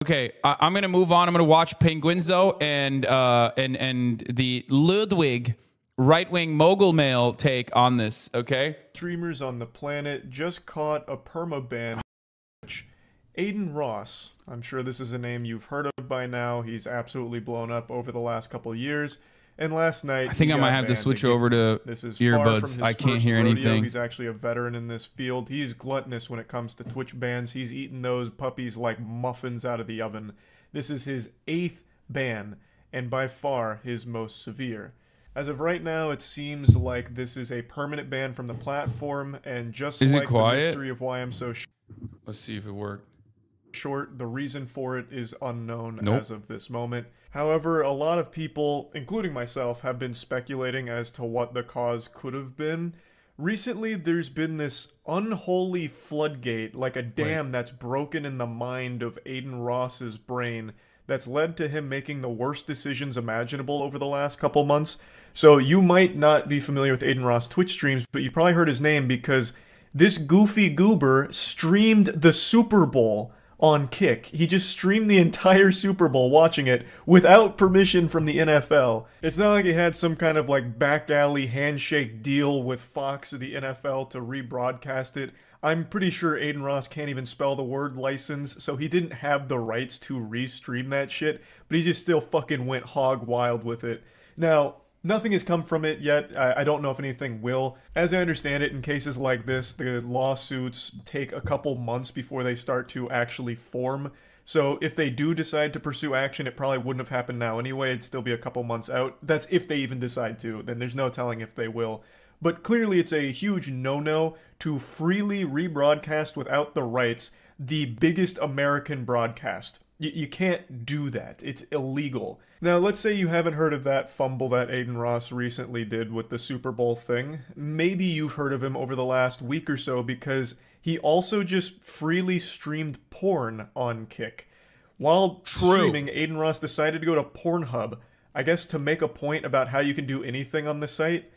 Okay, I'm gonna move on. I'm gonna watch Penguin0 and the Ludwig right-wing mogul mail take on this. Okay, Streamers on the planet just caught a permaban. Adin Ross, I'm sure this is a name you've heard of by now. He's absolutely blown up over the last couple of years. And last night, I think I might have to switch over to this is earbuds. I can't hear anything. He's actually a veteran in this field. He's gluttonous when it comes to Twitch bans. He's eaten those puppies like muffins out of the oven. This is his 8th ban, and by far his most severe. As of right now, it seems like this is a permanent ban from the platform, and just like the mystery of why I'm so let's see if it worked. Short, the reason for it is unknown as of this moment. However, a lot of people, including myself, have been speculating as to what the cause could have been. Recently, there's been this unholy floodgate, like a dam that's broken in the mind of Adin Ross's brain, that's led to him making the worst decisions imaginable over the last couple months. So you might not be familiar with Adin Ross Twitch streams, but you probably heard his name because this goofy goober streamed the Super Bowl on Kick. He just streamed the entire Super Bowl watching it without permission from the NFL. It's not like he had some kind of like back alley handshake deal with Fox or the NFL to rebroadcast it. I'm pretty sure Adin Ross can't even spell the word license, so he didn't have the rights to restream that shit, but he just still fucking went hog wild with it. Now, nothing has come from it yet. I don't know if anything will. As I understand it, in cases like this, the lawsuits take a couple months before they start to actually form. So if they do decide to pursue action, it probably wouldn't have happened now anyway. It'd still be a couple months out. That's if they even decide to. Then there's no telling if they will. But clearly it's a huge no-no to freely rebroadcast without the rights the biggest American broadcast. You can't do that. It's illegal. Now, let's say you haven't heard of that fumble that Adin Ross recently did with the Super Bowl thing. Maybe you've heard of him over the last week or so because he also just freely streamed porn on Kick. While streaming, Adin Ross decided to go to Pornhub, I guess to make a point about how you can do anything on the site.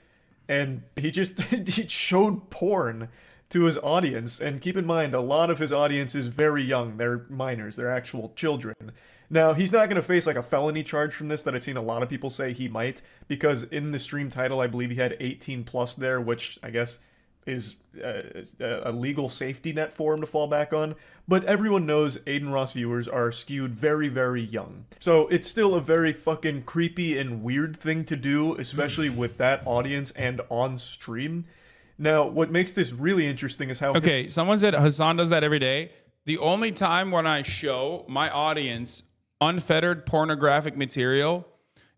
And he just he showed porn to his audience, and keep in mind, a lot of his audience is very young. They're minors. They're actual children. Now, he's not going to face like a felony charge from this that I've seen a lot of people say he might, because in the stream title, I believe he had 18 plus there, which I guess is a legal safety net for him to fall back on. But everyone knows Adin Ross viewers are skewed very, very young. So it's still a very fucking creepy and weird thing to do, especially with that audience and on stream. Now, what makes this really interesting is how... Okay, someone said Hasan does that every day. The only time when I show my audience unfettered pornographic material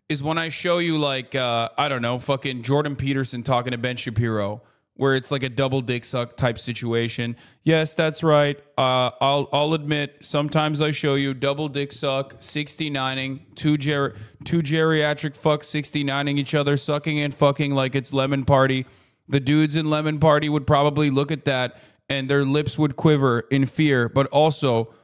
is when I show you, like, I don't know, fucking Jordan Peterson talking to Ben Shapiro, where it's like a double dick suck type situation. Yes, that's right. I'll admit, sometimes I show you double dick suck, 69ing, two geriatric fucks 69ing each other, sucking and fucking like it's Lemon Party. The dudes in Lemon Party would probably look at that and their lips would quiver in fear, but also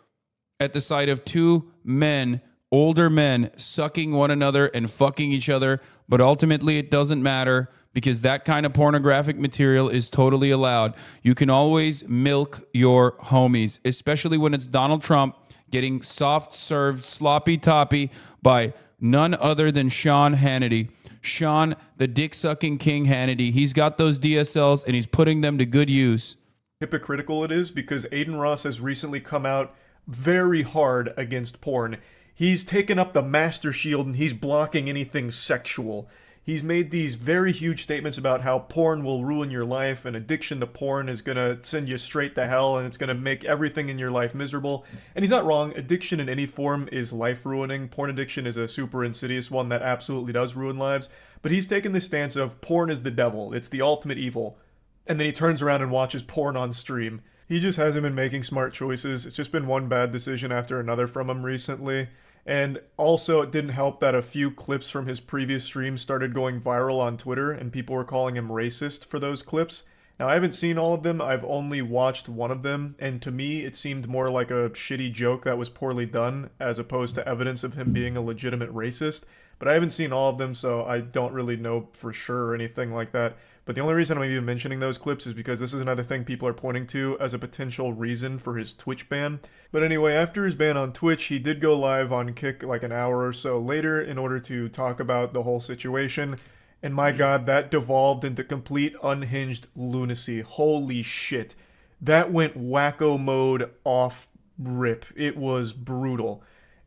at the sight of two men, older men, sucking one another and fucking each other. But ultimately, it doesn't matter because that kind of pornographic material is totally allowed. You can always milk your homies, especially when it's Donald Trump getting soft-served sloppy toppy by none other than Sean Hannity. Sean, the dick-sucking King Hannity. He's got those DSLs, and he's putting them to good use. Hypocritical it is, because Adin Ross has recently come out very hard against porn. He's taken up the Master Shield, and he's blocking anything sexual. He's made these very huge statements about how porn will ruin your life, and addiction to porn is going to send you straight to hell, and it's going to make everything in your life miserable. And he's not wrong. Addiction in any form is life-ruining. Porn addiction is a super insidious one that absolutely does ruin lives. But he's taken this stance of porn is the devil. It's the ultimate evil. And then he turns around and watches porn on stream. He just hasn't been making smart choices. It's just been one bad decision after another from him recently. And also, it didn't help that a few clips from his previous streams started going viral on Twitter, and people were calling him racist for those clips. Now, I haven't seen all of them. I've only watched one of them, and to me, it seemed more like a shitty joke that was poorly done, as opposed to evidence of him being a legitimate racist. But I haven't seen all of them, so I don't really know for sure or anything like that. But the only reason I'm even mentioning those clips is because this is another thing people are pointing to as a potential reason for his Twitch ban. But anyway, after his ban on Twitch, he did go live on Kick like an hour or so later in order to talk about the whole situation. And my god, that devolved into complete unhinged lunacy. Holy shit. That went wacko mode off rip. It was brutal.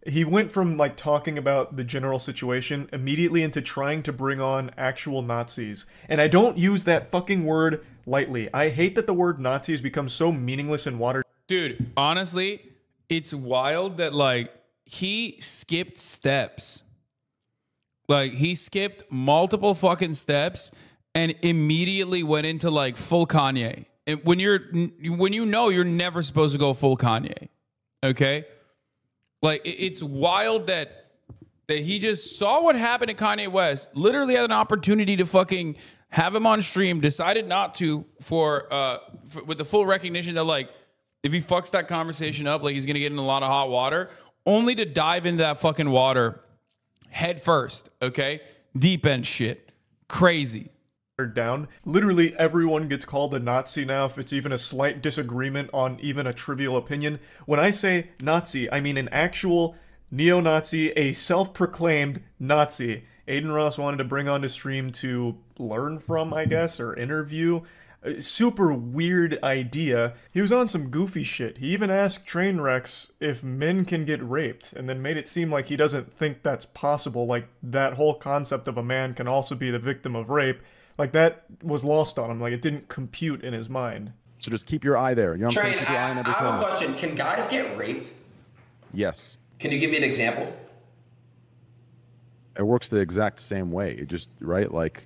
He went from like talking about the general situation immediately into trying to bring on actual Nazis. And I don't use that fucking word lightly. I hate that the word Nazi has become so meaningless and watered. Dude, honestly, it's wild that like he skipped steps. Like he skipped multiple fucking steps and immediately went into like full Kanye. And when you know you're never supposed to go full Kanye. Okay? Like, it's wild that he just saw what happened to Kanye West, literally had an opportunity to fucking have him on stream, decided not to with the full recognition that, like, if he fucks that conversation up, like, he's going to get in a lot of hot water, only to dive into that fucking water head first, okay? Deep end shit. Crazy. Down. Literally everyone gets called a Nazi now if it's even a slight disagreement on even a trivial opinion. When I say Nazi, I mean an actual neo-Nazi, a self-proclaimed Nazi. Adin Ross wanted to bring on to stream to learn from, I guess, or interview. Super weird idea. He was on some goofy shit. He even asked Trainwrecks if men can get raped, and then made it seem like he doesn't think that's possible, like that whole concept of a man can also be the victim of rape. Like, that was lost on him. Like, it didn't compute in his mind. So just keep your eye there. You know what I'm saying? Train, Keep your eye on every I have a corner. question. Can guys get raped? Yes. Can you give me an example? It works the exact same way. It just, right? Like,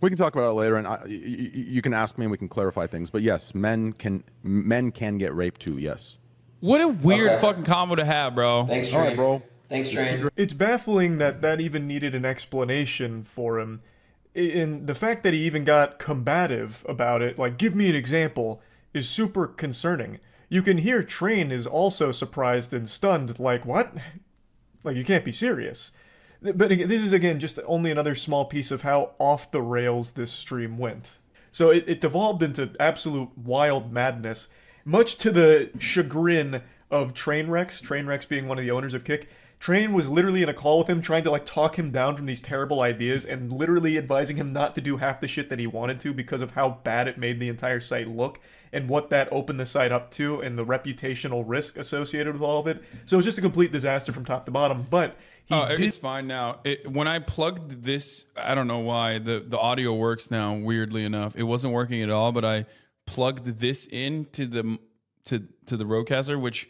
we can talk about it later, and you can ask me and we can clarify things. But yes, men can get raped too, yes. What a weird fucking combo to have, bro. Thanks, Train. All right, bro. Thanks, Train. It's baffling that even needed an explanation for him. And the fact that he even got combative about it, like, give me an example, is super concerning. You can hear Train is also surprised and stunned, like, what? Like, you can't be serious. But this is, again, just only another small piece of how off the rails this stream went. So it devolved into absolute wild madness, much to the chagrin of Trainwrecks being one of the owners of Kick. Train was literally in a call with him trying to, like, talk him down from these terrible ideas and literally advising him not to do half the shit that he wanted to because of how bad it made the entire site look and what that opened the site up to and the reputational risk associated with all of it. So it was just a complete disaster from top to bottom, but it's fine now. When I plugged this, I don't know why, the audio works now, weirdly enough. It wasn't working at all, but I plugged this in to the Rodecaster, which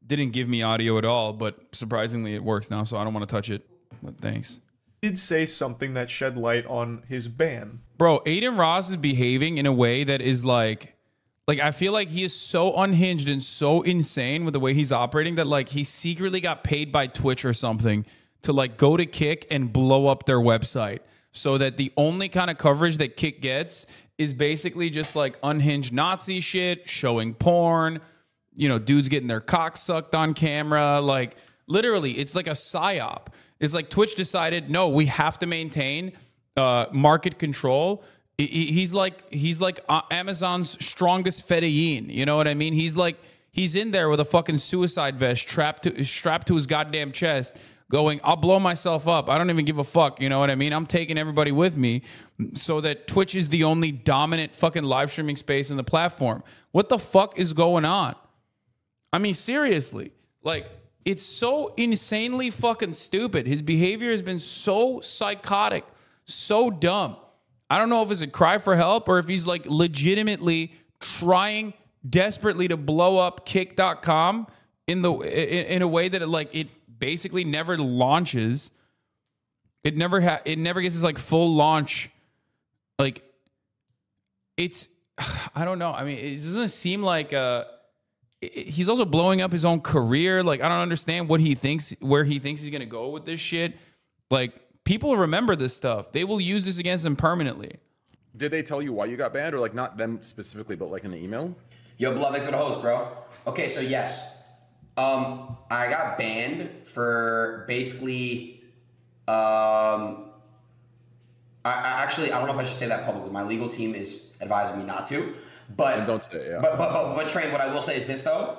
didn't give me audio at all, but surprisingly it works now, so I don't want to touch it. But thanks. Did say something that shed light on his ban. Bro, Adin Ross is behaving in a way that is like I feel like he is so unhinged and so insane with the way he's operating that, like, he secretly got paid by Twitch or something to, like, go to Kick and blow up their website so that the only kind of coverage that Kick gets is basically just, like, unhinged Nazi shit, showing porn, you know, dudes getting their cock sucked on camera. Like, literally, it's like a psyop. It's like Twitch decided, no, we have to maintain market control. He's like Amazon's strongest fedayeen. You know what I mean? He's in there with a fucking suicide vest strapped to his goddamn chest, going, I'll blow myself up. I don't even give a fuck. You know what I mean? I'm taking everybody with me so that Twitch is the only dominant fucking live streaming space in the platform. What the fuck is going on? I mean, seriously, like, it's so insanely fucking stupid. His behavior has been so psychotic, so dumb. I don't know if it's a cry for help or if he's, like, legitimately trying desperately to blow up Kick.com in a way that it basically never launches. It never gets this, like, full launch. Like, it's, I don't know. I mean, it doesn't seem like he's also blowing up his own career. Like, I don't understand where he thinks he's gonna go with this shit. Like, people remember this stuff. They will use this against him permanently. Did they tell you why you got banned, or, like, not them specifically, but, like, in the email? Yo, Blood, thanks for the host, bro. Okay, so yes. I got banned for basically I actually, I don't know if I should say that publicly. My legal team is advising me not to. But And don't say it, yeah. But Train, what I will say is this though.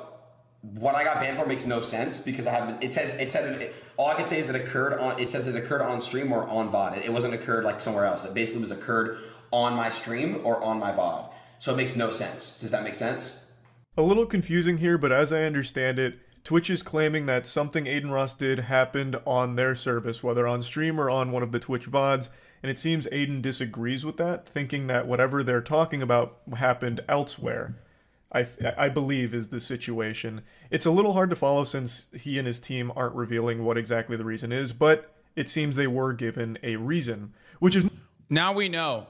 What I got banned for makes no sense because I have it said all I can say is it occurred on stream or on VOD. It wasn't occurred like somewhere else. It basically was occurred on my stream or on my VOD. So it makes no sense. Does that make sense? A little confusing here, but as I understand it, Twitch is claiming that something Adin Ross did happened on their service, whether on stream or on one of the Twitch VODs, and it seems Adin disagrees with that, thinking that whatever they're talking about happened elsewhere. I believe is the situation. It's a little hard to follow since he and his team aren't revealing what exactly the reason is, but it seems they were given a reason, which is... Now we know.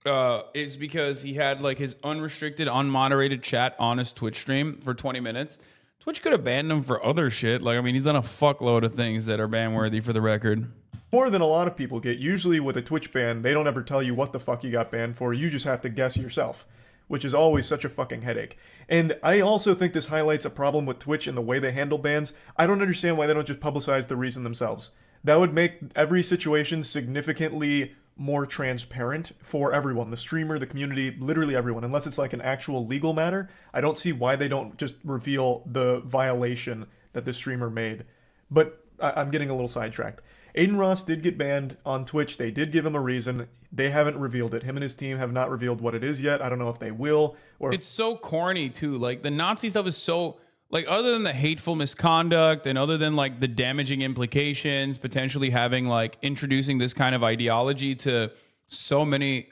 It's because he had like his unrestricted, unmoderated chat on his Twitch stream for 20 minutes. Twitch could have banned him for other shit. Like, I mean, he's done a fuckload of things that are ban-worthy for the record. More than a lot of people get. Usually with a Twitch ban, they don't ever tell you what the fuck you got banned for. You just have to guess yourself, which is always such a fucking headache. And I also think this highlights a problem with Twitch and the way they handle bans. I don't understand why they don't just publicize the reason themselves. That would make every situation significantly more transparent for everyone. The streamer, the community, literally everyone. Unless it's like an actual legal matter, I don't see why they don't just reveal the violation that the streamer made. But I'm getting a little sidetracked. Adin Ross did get banned on Twitch. They did give him a reason. They haven't revealed it. Him and his team have not revealed what it is yet. I don't know if they will. Or it's so corny too. Like the Nazi stuff is so like, other than the hateful misconduct and other than like the damaging implications, potentially having like introducing this kind of ideology to so many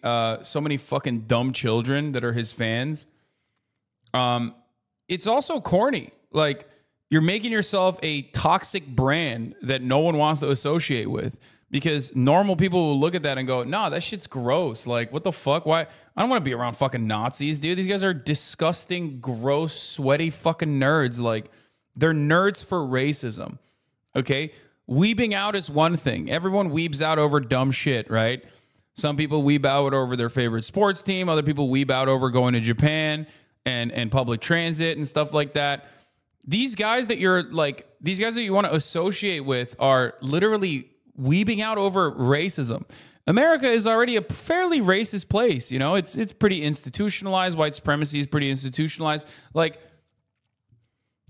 fucking dumb children that are his fans. It's also corny. Like, you're making yourself a toxic brand that no one wants to associate with, because normal people will look at that and go, nah, that shit's gross. Like, what the fuck? Why? I don't want to be around fucking Nazis, dude. These guys are disgusting, gross, sweaty fucking nerds. Like, they're nerds for racism. Okay? Weebing out is one thing. Everyone weebs out over dumb shit, right? Some people weeb out over their favorite sports team. Other people weeb out over going to Japan and public transit and stuff like that. These guys that you're like, these guys that you want to associate with are literally weebing out over racism. America is already a fairly racist place. You know, it's pretty institutionalized. White supremacy is pretty institutionalized. Like,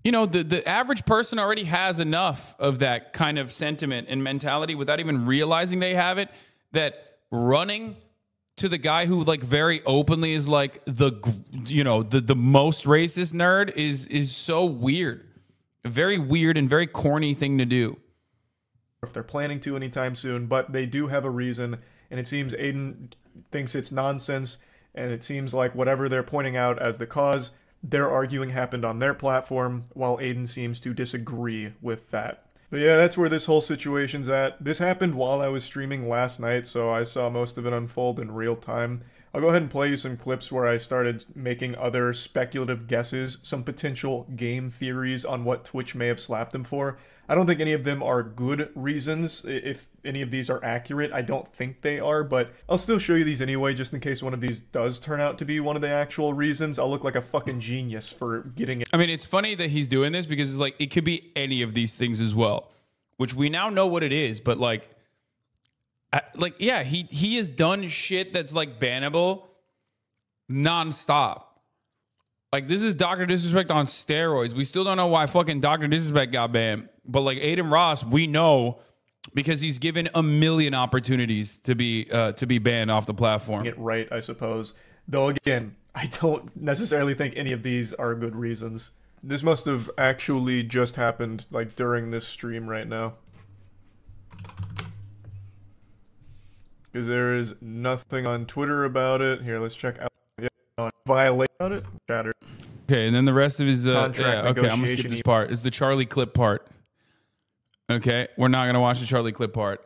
you know, the average person already has enough of that kind of sentiment and mentality without even realizing they have it, that running to the guy who like very openly is like the most racist nerd is so weird. A very weird and very corny thing to do. If they're planning to anytime soon, but they do have a reason, and it seems Adin thinks it's nonsense, and it seems like whatever they're pointing out as the cause, they're arguing happened on their platform, while Adin seems to disagree with that. But yeah, that's where this whole situation's at. This happened while I was streaming last night, so I saw most of it unfold in real time. I'll go ahead and play you some clips where I started making other speculative guesses, some potential game theories on what Twitch may have slapped him for. I don't think any of them are good reasons. If any of these are accurate, I don't think they are, but I'll still show you these anyway, just in case one of these does turn out to be one of the actual reasons. I'll look like a fucking genius for getting it. I mean, it's funny that he's doing this because it's like, it could be any of these things as well, which we now know what it is, but like yeah, he has done shit that's like bannable nonstop. Like, this is Dr. Disrespect on steroids. We still don't know why fucking Dr. Disrespect got banned. But like Adin Ross, we know because he's given a million opportunities to be banned off the platform. Get right, I suppose. Though again, I don't necessarily think any of these are good reasons. This must have actually just happened like during this stream right now. Because there is nothing on Twitter about it. Here, let's check out. Yeah, on violate about it. Chatter. Okay, and then the rest of his Contract okay, I'm gonna skip this part. It's the Charlie clip part. Okay, we're not gonna watch the Charlie clip part.